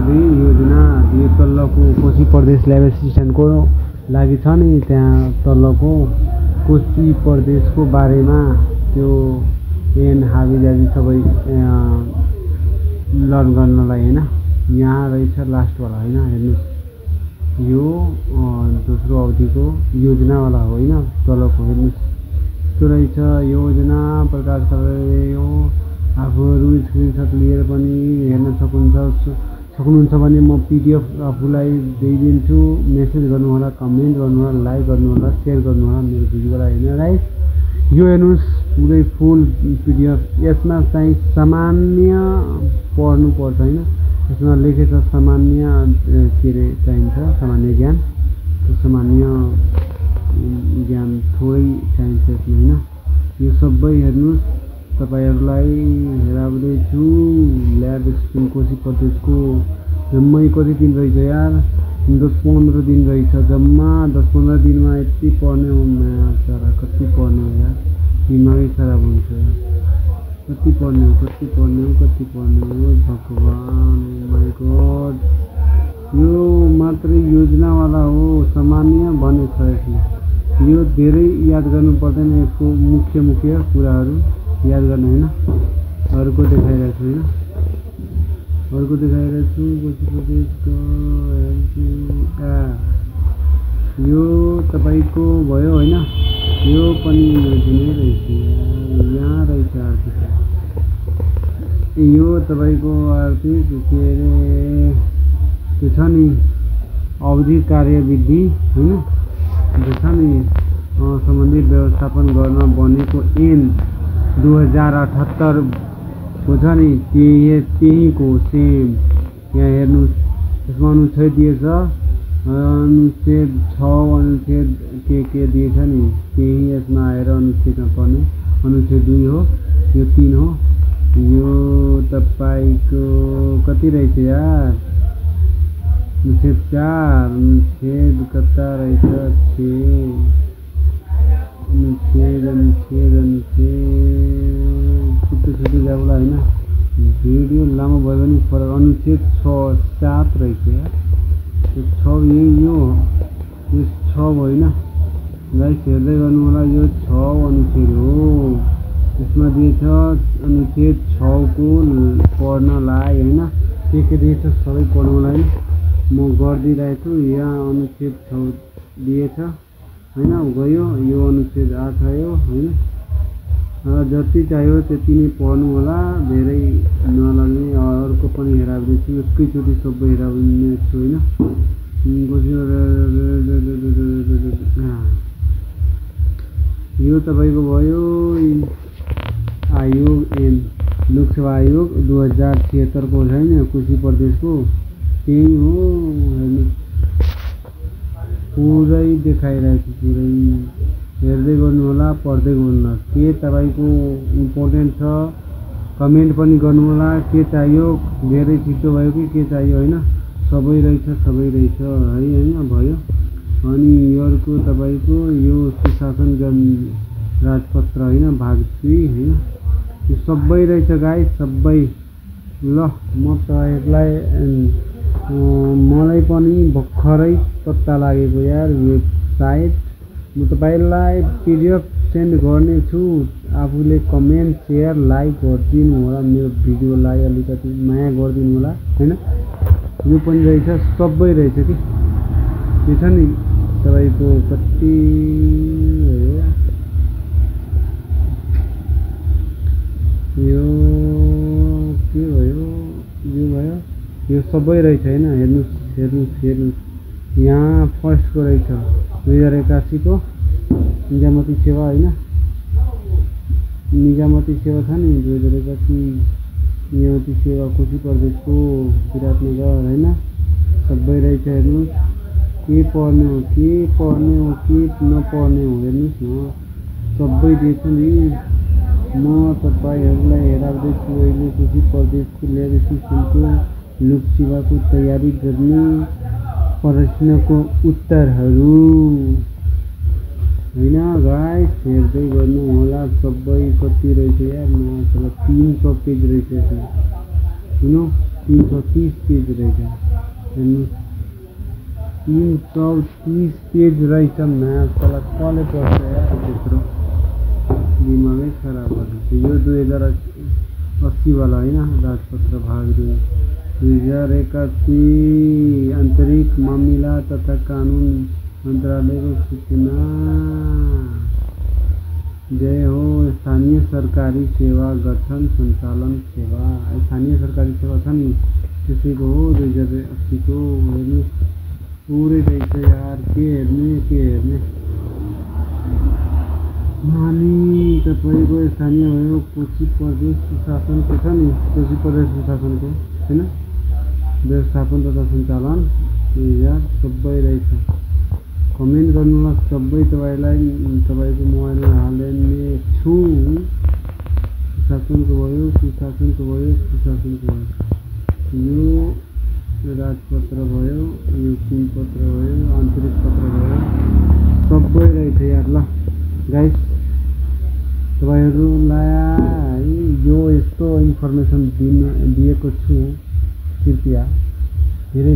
औषधि योजना यो तल्लोको कोशी प्रदेश ल्याब एसिस्टेन्टको लागि छ नि त्यहाँ तल्लोको कोशी प्रदेशको बारेमा त्यो एन हाबीजाबी सबै लर्न गर्नलाई हैन यहाँ रहेछ लास्टवाला हैन हेर्नुस् यो दोस्रो अवधिको योजनावाला हो हैन तलको हेर्नुस् त्यो रहेछ योजना प्रकाश गरेको आफूहरू स्क्रिनशट लिएर पनि हेर्न सक्नुहुन्छ भने म पीडीएफ आफूलाई दिइदिन्छु मेसेज गर्नु होला कमेन्ट गर्नु होला लाइक गर्नु होला शेयर गर्नु होला मेरो भिडियोलाई हैन गाइस यो हेर्नुस् पुरै फुल पीडीएफ यसमा चाहिँ सामान्य पढ्नु पर्छ हैन यसमा लेखेछ सामान्य के रे चाहिन्छ सामान्य ज्ञान थोरै चाहिन्छ यसमा हैन यो सबै हेर्नुस् तपाईहरुलाई हेराउँदैछु ल्याब एसिस्टेन्ट कोशी प्रदेशको जम्मै कति दिन रहेछ यार 10-15 दिन रहेछ जम्मा 10-15 दिनमा यति पढ्ने हो सारा कति पढ्ने हो यार दिमागै खराब हुन्छ कति पढ्ने हो भगवान माय गॉड यो मात्र योजनावाला हो सामान्य भने छ यसमा यो धेरै याद गर्नु पर्दैन यसको मुख्य कुराहरु याद गर्न हैन अर्को देखाइरहेछु हैन कोशी प्रदेशको यो तपाईको भयो हैन यो पनि योजना रहेछ यहाँ रहेछ आर्थिक यो तपाईको आर्थिक के रे त्यो छ नि अवधि कार्यविधि हैन त्यो छ नि सम्बन्धित व्यवस्थापन गर्न बनेको ऐन 2078 को छ नि त्यहीको सेम यहाँ हेर्नुस् यसमा अनुच्छेद दिएछ अनुच्छेद 6 अनुच्छेद के दिएछ नि त्यही यसमा आएर अनुच्छेदमा पर्ने अनुच्छेद 2 हो यो 3 हो यो तपाईको कति रहेछ यार अनुच्छेद 4 अनुच्छेद कता रहेछ 6 अनुच्छेद छुट्टी जाउला हैन भिडियो लामो भयो भने फरक अनुच्छेद 6-7 रहेछ यार यो 6 यो 6 होइन गाइस हेर्दै गर्नु होला यो 6 अनुच्छेद हो यसमा दिएछ अनुच्छेद 6 को पढ्नलाई हैन के दिएछ सबै पढ्नलाई म गर्दिरहेछु यहाँ अनुच्छेद 6 दिएछ हैन गयो यो अनुच्छेद 8 आयो हैन जति चाहियो त्यति नै पढ्नु होला धेरै नलाग्ने अर्को पनि हेराउँदैछु एकैचोटि सबै हेराउने छु हैन यो तपाईको भयो आयोग एन लोकसेवा आयोग 2076 को छैन कोशी प्रदेशको त्यही हो पुरै देखाइरहेको पुरै हेर्दै गर्नु होला पढ्दै गर्नु होला के तपाईको इम्पोर्टेन्ट छ कमेन्ट पनि गर्नु होला के चाहियो धेरै छिटो भयो कि के चाहियो हैन सबै रहेछ है हैन भयो अनि योको तपाईको यो सुशासन राजपत्र हैन भाग 3 हैन यो सबै रहेछ गाइस सबै ल म तपाईहरुलाई मलाई पनि भर्खरै पत्ता लागेको यार वेबसाइट म तपाईलाई पीडीएफ सेन्ड गर्ने छु आफूले कमेन्ट शेयर लाइक गरिदिनु होला मेरो भिडियोलाई अलिकति माया गरिदिनु होला हैन यो पनि रहेछ सबै रहेछ कि यो छ नि तपाईको कति यो के भयो यो सबै रहेछ हैन हेर्नुस् यहाँ फर्स्ट को रहेछ 2081 को निजामती सेवा हैन निजामती सेवा छ नि 2081 निजामती सेवा कोशी प्रदेशको विराटनगर हैन सबै रहेछ हेर्नुस् के पढ्ने हो के नपढ्ने हो हेर्नुस् न सबै दिएछ नि म तपाईहरुलाई हेराउँदैछु अहिले कोशी प्रदेशको ल्याब एसिस्टेन्टको लोकसेवाको तयारी गर्ने प्रश्नको उत्तरहरू हैन गाइस हेर्दै गर्नु होला सबै कति रहेछ यार माशाल्लाह 300 पेज रहेछ यसमा 330 पेज रहेछ हेर्नु 330 पेज रहेछ म्याथ साला कसले पढ्छ यार त्यत्रो दिमागै खराब भएको यो 2080 वाला हैन राजपत्र भाग 2081 आंतरिक मामला तथा कानून मंत्रालय को सूचना जय हो स्थानीय सरकारी सेवा गठन संचालन सेवा स्थानीय सरकारी सेवा था नि त्यसैको हो 2080 को हेर्नु पुरै रहेछ यार के हेर्ने नानी तपाईको स्थानीय भयो कोशी प्रदेश प्रशासन के छ नि कोशी प्रदेश प्रशासनको हैन व्यवस्थापन तथा सञ्चालन 2000 सबै रहेछ कमेन्ट गर्नुला सबै तपाईलाई तपाईको मोबाइलमा हाल्ने छु प्रशासनको भयो यो राजपत्र भयो यो कुलपत्र भयो आन्तरिक पत्र भयो सबै रहेछ यार ल गाइस तपाईहरुलाई यो यस्तो इन्फर्मेसन दिएको छु कृपया धेरै